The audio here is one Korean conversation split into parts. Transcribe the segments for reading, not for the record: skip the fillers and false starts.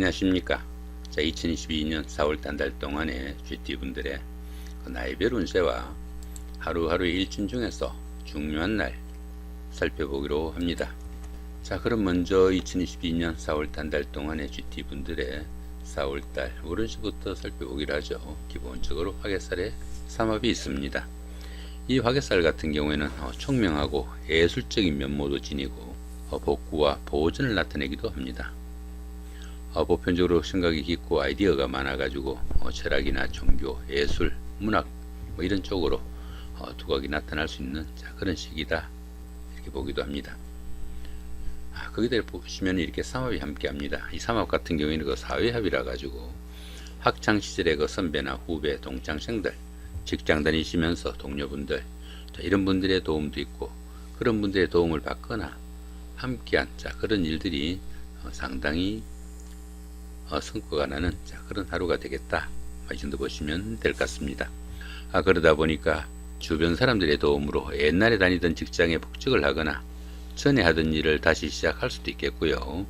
안녕하십니까. 자, 2022년 4월 한 달 동안의 GT분들의 나이별 운세와 하루하루의 일진 중에서 중요한 날 살펴보기로 합니다. 자, 그럼 먼저 2022년 4월 한 달 동안의 GT분들의 4월달 월운시부터 살펴보기로 하죠. 기본적으로 화개살에 삼합이 있습니다. 이 화개살 같은 경우에는 총명하고 예술적인 면모도 지니고 복구와 보존을 나타내기도 합니다. 보편적으로 생각이 깊고 아이디어가 많아가지고 철학이나 종교, 예술, 문학 이런 쪽으로 두각이 나타날 수 있는 그런 시기다 이렇게 보기도 합니다. 거기다 보시면 이렇게 삼합이 함께합니다. 이 삼합 같은 경우에는 그 사회합이라 가지고 학창 시절의 그 선배나 후배, 동창생들, 직장 다니시면서 동료분들 이런 분들의 도움도 있고 그런 분들의 도움을 받거나 함께한 그런 일들이 상당히 성과가 나는 그런 하루가 되겠다. 이 정도 보시면 될 것 같습니다. 그러다 보니까 주변 사람들의 도움으로 옛날에 다니던 직장에 복직을 하거나 전에 하던 일을 다시 시작할 수도 있겠고요.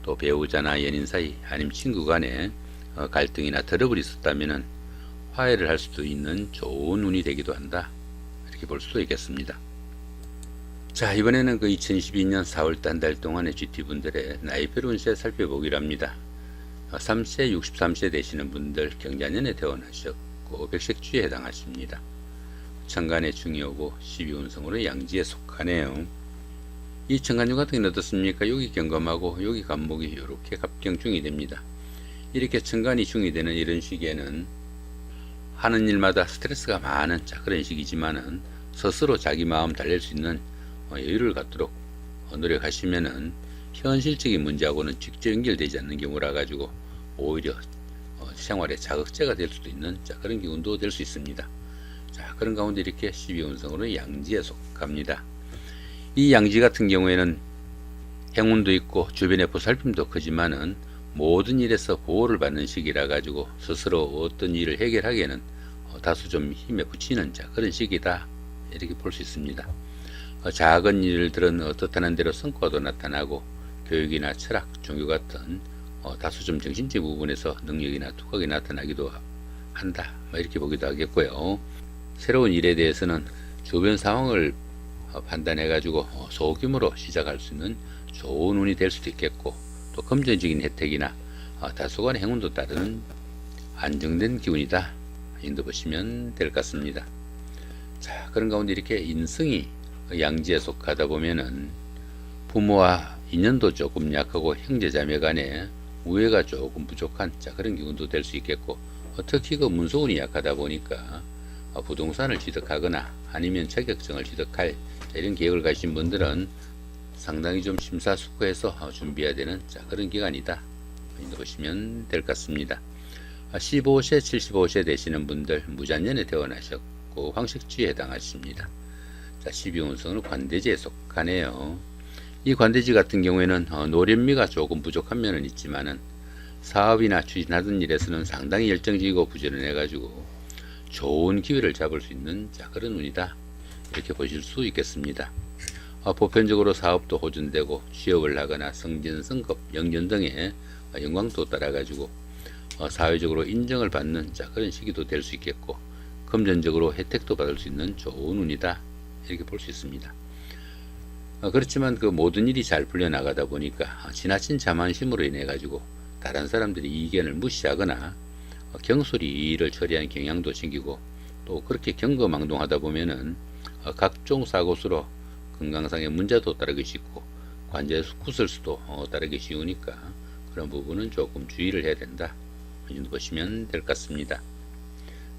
또 배우자나 연인 사이 아니면 친구 간에 갈등이나 트러블이 있었다면 화해를 할 수도 있는 좋은 운이 되기도 한다. 이렇게 볼 수도 있겠습니다. 자, 이번에는 그 2022년 4월 한 달 동안의 GT분들의 나이별 운세 살펴보기로 합니다. 3세, 63세 되시는 분들 경자년에 태어나셨고 백색주에 해당하십니다. 천간의 중요고 12운성으로 양지에 속하네요. 이 천간중 같은 경우는 어떻습니까? 여기 경금하고 여기 간목이 이렇게 갑경중이 됩니다. 이렇게 천간이 중이 되는 이런 시기에는 하는 일마다 스트레스가 많은 그런 시기지만은 스스로 자기 마음 달랠 수 있는 여유를 갖도록 노력하시면은 현실적인 문제하고는 직접 연결되지 않는 경우라 가지고 오히려 생활에 자극제가 될 수도 있는 그런 기운도 될 수 있습니다. 자, 그런 가운데 이렇게 12운성으로 양지에 속합니다. 이 양지 같은 경우에는 행운도 있고 주변의 보살핌도 크지만은 모든 일에서 보호를 받는 시기라 가지고 스스로 어떤 일을 해결하기에는 다소 좀 힘에 부치는 그런 시기다 이렇게 볼 수 있습니다. 작은 일들은 뜻하는 대로 성과도 나타나고 교육이나 철학, 종교 같은 다소 좀 정신적 부분에서 능력이나 두각이 나타나기도 한다 이렇게 보기도 하겠고요. 새로운 일에 대해서는 주변 상황을 판단해 가지고 소규모로 시작할 수 있는 좋은 운이 될 수도 있겠고 또 금전적인 혜택이나 다소간의 행운도 따르는 안정된 기운이다 이 정도 보시면 될 것 같습니다. 자, 그런 가운데 이렇게 인성이 양지에 속하다 보면은 부모와 인연도 조금 약하고 형제자매 간에 우애가 조금 부족한 그런 기운도 될 수 있겠고 특히 그 문서운이 약하다 보니까 부동산을 취득하거나 아니면 자격증을 취득할 이런 계획을 가신 분들은 상당히 좀 심사숙고해서 준비해야 되는 그런 기간이다 이렇게 보시면 될 것 같습니다. 15세, 75세 되시는 분들 무잔년에 태어나셨고 황식주에 해당하십니다. 자, 12운성으로 관대지에 속하네요. 이 관대지 같은 경우에는 노련미가 조금 부족한 면은 있지만은 사업이나 추진하던 일에서는 상당히 열정적이고 부지런해 가지고 좋은 기회를 잡을 수 있는 그런 운이다 이렇게 보실 수 있겠습니다. 보편적으로 사업도 호전되고 취업을 하거나 승진, 승급, 영전 등의 영광도 따라 가지고 사회적으로 인정을 받는 그런 시기도 될 수 있겠고 금전적으로 혜택도 받을 수 있는 좋은 운이다 이렇게 볼 수 있습니다. 그렇지만 그 모든 일이 잘 풀려나가다 보니까 지나친 자만심으로 인해 가지고 다른 사람들이 이견을 무시하거나 경솔히 이 일을 처리하는 경향도 생기고 또 그렇게 경거망동하다 보면은 각종 사고수로 건강상의 문제도 따르기 쉽고 관절 구설수도 따르기 쉬우니까 그런 부분은 조금 주의를 해야 된다 이 정도 보시면 될 것 같습니다.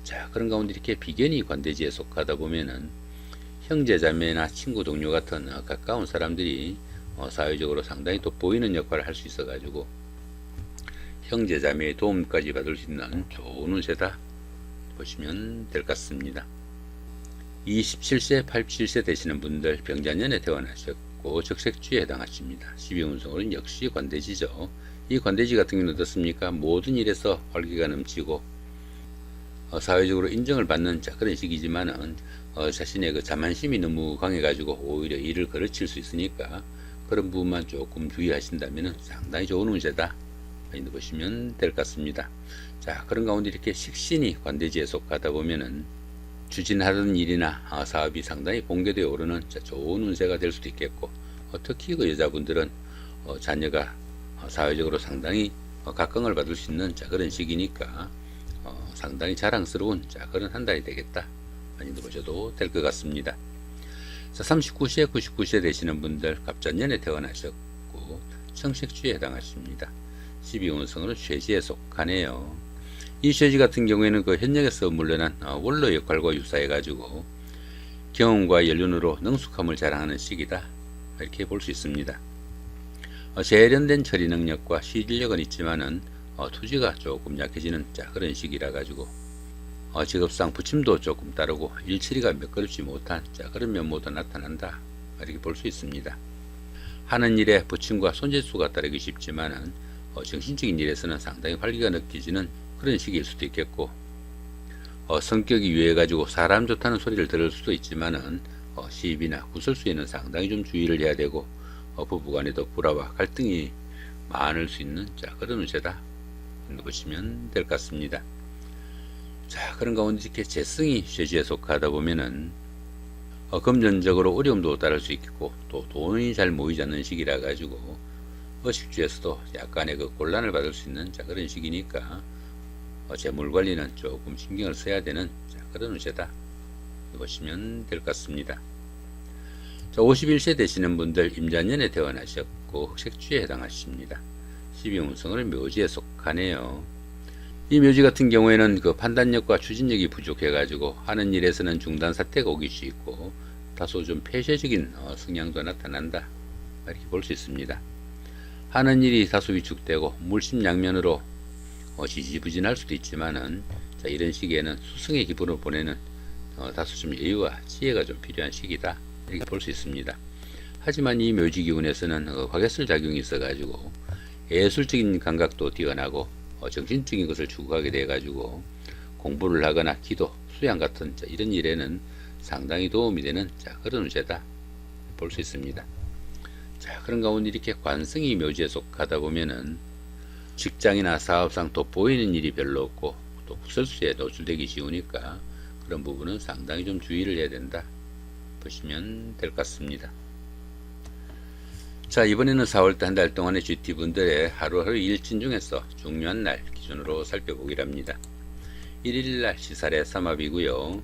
자, 그런 가운데 이렇게 비견이 관대지에 속하다 보면은 형제자매나 친구 동료 같은 가까운 사람들이 사회적으로 상당히 또 보이는 역할을 할 수 있어 가지고 형제자매의 도움까지 받을 수 있는 좋은 운세다 보시면 될 것 같습니다. 27세, 87세 되시는 분들 병자년에 태어나셨고 적색주에 해당하십니다. 12운성으로는 역시 관대지죠. 이 관대지 같은 경우는 어떻습니까? 모든 일에서 활기가 넘치고 사회적으로 인정을 받는 그런 시기지만은 자신의 그 자만심이 너무 강해가지고 오히려 일을 거르칠 수 있으니까 그런 부분만 조금 주의하신다면 상당히 좋은 운세다 보시면 될 것 같습니다. 자, 그런 가운데 이렇게 식신이 관대지에 속하다 보면은 추진하던 일이나 사업이 상당히 공개되어 오르는 좋은 운세가 될 수도 있겠고, 특히 그 여자분들은 자녀가 사회적으로 상당히 각광을 받을 수 있는 그런 시기니까 상당히 자랑스러운 그런 한 달이 되겠다, 많이 보셔도 될 것 같습니다. 자, 39세 99세 되시는 분들 갑자년에 태어나셨고 청색주에 해당하십니다. 12운성으로 쇠지에 속하네요. 이 쇠지 같은 경우에는 그 현역에서 물러난 원로 역할과 유사해 가지고 경험과 연륜으로 능숙함을 자랑하는 시기다, 이렇게 볼 수 있습니다. 세련된 처리 능력과 시진력은 있지만은 투지가 조금 약해지는 그런 시기라 가지고 직업상 부침도 조금 따르고 일처리가 매끄럽지 못한 그런 면모도 나타난다, 이렇게 볼 수 있습니다. 하는 일에 부침과 손재수가 따르기 쉽지만은 정신적인 일에서는 상당히 활기가 느껴지는 그런 시기일 수도 있겠고, 성격이 유해 가지고 사람 좋다는 소리를 들을 수도 있지만은 시입이나 구설수에는 상당히 좀 주의를 해야 되고, 부부간에도 불화와 갈등이 많을 수 있는 그런 운세다, 보시면 될 것 같습니다. 자, 그런 가운데 이렇게 재성이 쇠지에 속하다 보면은 금전적으로 어려움도 따를 수 있겠고, 또 돈이 잘 모이지 않는 시기라 가지고 의식주에서도 약간의 그 곤란을 받을 수 있는 그런 시기니까 재물 관리는 조금 신경을 써야 되는 그런 운세다, 보시면 될 것 같습니다. 자, 51세 되시는 분들 임자년에 태어나셨고 흑색주에 해당하십니다. 12운성으로 묘지에 속하네요. 이 묘지 같은 경우에는 그 판단력과 추진력이 부족해 가지고 하는 일에서는 중단 사태가 오기 수 있고, 다소 좀 폐쇄적인 성향도 나타난다, 이렇게 볼 수 있습니다. 하는 일이 다소 위축되고 물심양면으로 지지부진할 수도 있지만은 이런 시기에는 수승의 기분을 보내는 다소 좀 여유와 지혜가 좀 필요한 시기다, 이렇게 볼 수 있습니다. 하지만 이 묘지 기운에서는 화개술 작용이 있어 가지고 예술적인 감각도 뛰어나고 정신적인 것을 추구하게 돼 가지고 공부를 하거나 기도, 수양 같은 이런 일에는 상당히 도움이 되는 그런 운세다, 볼 수 있습니다. 자, 그런 가운데 이렇게 관성이 묘지에 속하다 보면은 직장이나 사업상 돋보이는 일이 별로 없고 또 구설수에 노출되기 쉬우니까 그런 부분은 상당히 좀 주의를 해야 된다, 보시면 될 것 같습니다. 자, 이번에는 4월달 한 달 동안의 GT분들의 하루하루 일진 중에서 중요한 날 기준으로 살펴보기로 합니다. 1일날 시살의 삼합이고요.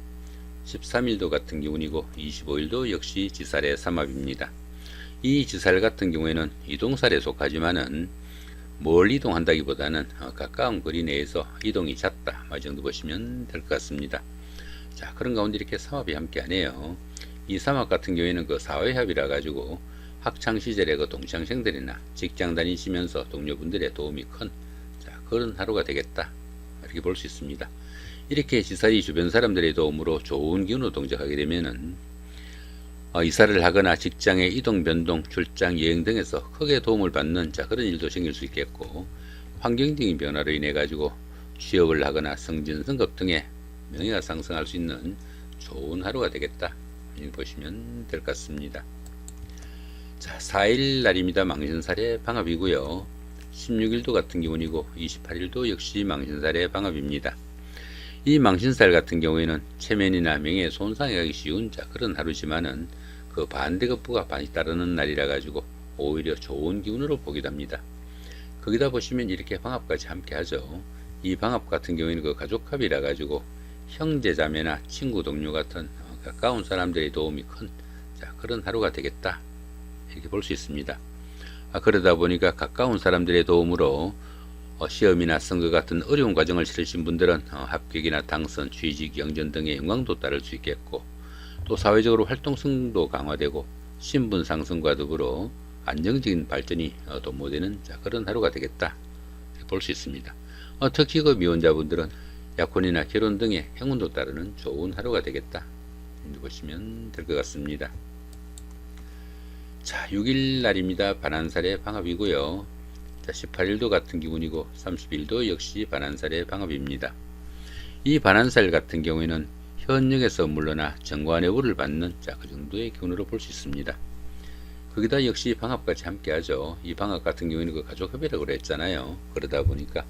13일도 같은 기운이고 25일도 역시 지살의 삼합입니다. 이 지살 같은 경우에는 이동살에 속하지만은 멀리 이동한다기보다는 가까운 거리 내에서 이동이 잦다, 이 정도 보시면 될 것 같습니다. 자, 그런 가운데 이렇게 삼합이 함께하네요. 이 삼합 같은 경우에는 그 사회합이라 가지고 학창시절의 그 동창생들이나 직장 다니시면서 동료분들의 도움이 큰 그런 하루가 되겠다, 이렇게 볼 수 있습니다. 이렇게 지살이 주변 사람들의 도움으로 좋은 기운으로 동작하게 되면은 이사를 하거나 직장의 이동 변동, 출장, 여행 등에서 크게 도움을 받는 그런 일도 생길 수 있겠고, 환경적인 변화로 인해 가지고 취업을 하거나 승진, 승급 등의 명예가 상승할 수 있는 좋은 하루가 되겠다, 이렇게 보시면 될 것 같습니다. 자, 4일 날입니다. 망신살의 방합이고요. 16일도 같은 기운이고 28일도 역시 망신살의 방합입니다. 이 망신살 같은 경우에는 체면이나 명예에 손상이 가기 쉬운 그런 하루지만은 그 반대급부가 많이 따르는 날이라 가지고 오히려 좋은 기운으로 보기도 합니다. 거기다 보시면 이렇게 방합까지 함께 하죠. 이 방합 같은 경우에는 그 가족합이라 가지고 형제자매나 친구 동료 같은 가까운 사람들의 도움이 큰 그런 하루가 되겠다, 이렇게 볼 수 있습니다. 그러다 보니까 가까운 사람들의 도움으로 시험이나 선거 같은 어려운 과정을 치르신 분들은 합격이나 당선, 취직, 영전 등의 영광도 따를 수 있겠고, 또 사회적으로 활동성도 강화되고 신분 상승과 더불어 안정적인 발전이 도모되는 그런 하루가 되겠다, 볼 수 있습니다. 특히 그 미혼자분들은 약혼이나 결혼 등의 행운도 따르는 좋은 하루가 되겠다, 보시면 될 것 같습니다. 자, 6일 날입니다. 반한살의 방합이고요. 자, 18일도 같은 기운이고 30일도 역시 반한살의 방합입니다. 이 반한살 같은 경우에는 현역에서 물러나 정관예우를 받는 그 정도의 기운으로 볼 수 있습니다. 거기다 역시 방학까지 함께 하죠. 이 방학 같은 경우에는 그 가족협의라고 했잖아요. 그러다 보니까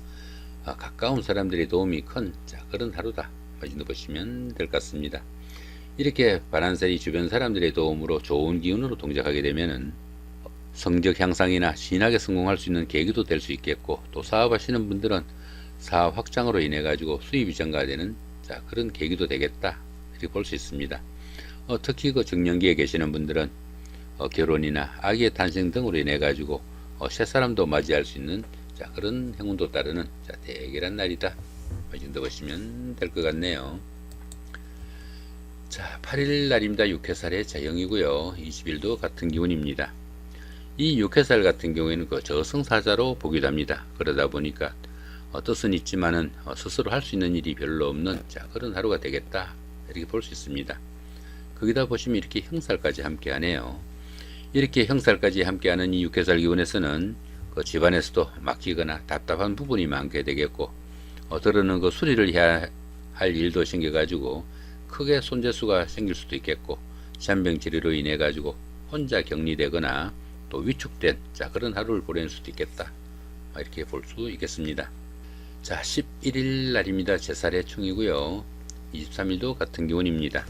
가까운 사람들의 도움이 큰 그런 하루다. 보시면 될 것 같습니다. 이렇게 바란살이 주변 사람들의 도움으로 좋은 기운으로 동작하게 되면은 성적 향상이나 신학에 성공할 수 있는 계기도 될 수 있겠고, 또 사업하시는 분들은 사업 확장으로 인해 가지고 수입이 증가되는 그런 계기도 되겠다, 이렇게 볼 수 있습니다. 특히 그 정년기에 계시는 분들은 결혼이나 아기의 탄생 등으로 인해 가지고 새 사람도 맞이할 수 있는 그런 행운도 따르는 대결한 날이다. 이 정도 보시면 될 것 같네요. 8일 날입니다. 6회살의 자영이고요. 20일도 같은 기운입니다. 이 6회살 같은 경우에는 그 저승사자로 보기도 합니다. 그러다 보니까 뜻은 있지만은 스스로 할 수 있는 일이 별로 없는 그런 하루가 되겠다, 이렇게 볼 수 있습니다. 거기다 보시면 이렇게 형살까지 함께 하네요. 이렇게 형살까지 함께 하는 이 6회살 기운에서는 그 집안에서도 막히거나 답답한 부분이 많게 되겠고, 들어는 그 수리를 해야 할 일도 생겨가지고 크게 손재수가 생길 수도 있겠고, 잔병치레로 인해 가지고 혼자 격리되거나 또 위축된 그런 하루를 보낼 수도 있겠다, 이렇게 볼 수 있겠습니다. 11일 날입니다. 제살의 충이고요. 23일도 같은 기운입니다.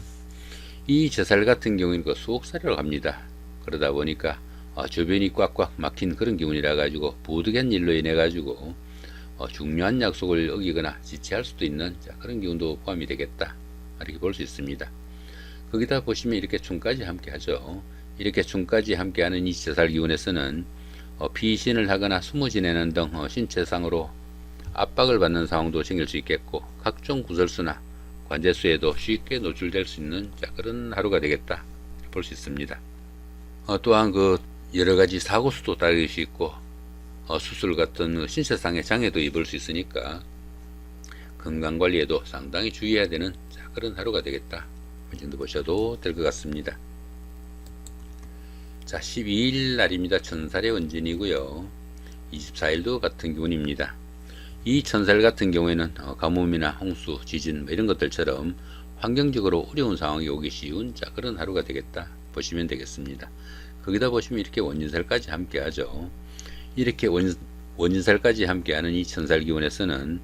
이 제살 같은 경우는 그 수옥살이라고 합니다. 그러다 보니까 주변이 꽉꽉 막힌 그런 기운이라 가지고 부득이한 일로 인해 가지고 중요한 약속을 어기거나 지체할 수도 있는 그런 기운도 포함이 되겠다, 이렇게 볼 수 있습니다. 거기다 보시면 이렇게 충까지 함께 하죠. 이렇게 충까지 함께 하는 이 제살 기운에서는 피신을 하거나 숨어 지내는 등 신체상으로 압박을 받는 상황도 생길 수 있겠고, 각종 구설수나 관제수에도 쉽게 노출될 수 있는 그런 하루가 되겠다, 볼 수 있습니다. 또한 그 여러가지 사고수도 따를 수 있고, 수술 같은 신체상의 장애도 입을 수 있으니까 건강관리에도 상당히 주의해야 되는 그런 하루가 되겠다, 이 정도 보셔도 될 것 같습니다. 12일 날입니다. 천살의 원진이고요. 24일도 같은 기운입니다. 이 천살 같은 경우에는 가뭄이나 홍수, 지진 이런 것들처럼 환경적으로 어려운 상황이 오기 쉬운 그런 하루가 되겠다, 보시면 되겠습니다. 거기다 보시면 이렇게 원진살까지 함께 하죠. 이렇게 원진살까지 함께 하는 이 천살 기운에서는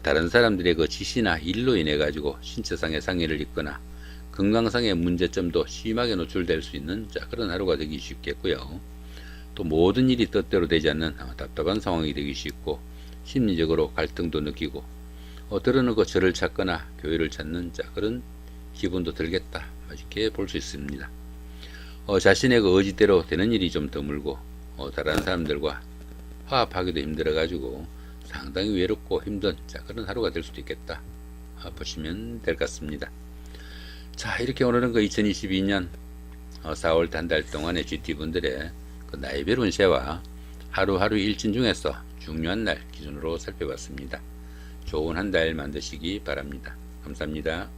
다른 사람들의 그 지시나 일로 인해 가지고 신체상의 상해를 입거나 건강상의 문제점도 심하게 노출될 수 있는 그런 하루가 되기 쉽겠고요. 또 모든 일이 뜻대로 되지 않는 답답한 상황이 되기 쉽고, 심리적으로 갈등도 느끼고, 들어는 그 절을 찾거나 교회를 찾는 그런 기분도 들겠다, 이렇게 볼 수 있습니다. 자신의 그 의지대로 되는 일이 좀 드물고, 다른 사람들과 화합하기도 힘들어 가지고 상당히 외롭고 힘든 그런 하루가 될 수도 있겠다, 보시면 될 것 같습니다. 이렇게 오늘은 그 2022년 4월 한 달 동안의 GT분들의 그 나이별 운세와 하루하루 일진 중에서 중요한 날 기준으로 살펴봤습니다. 좋은 한 달 만드시기 바랍니다. 감사합니다.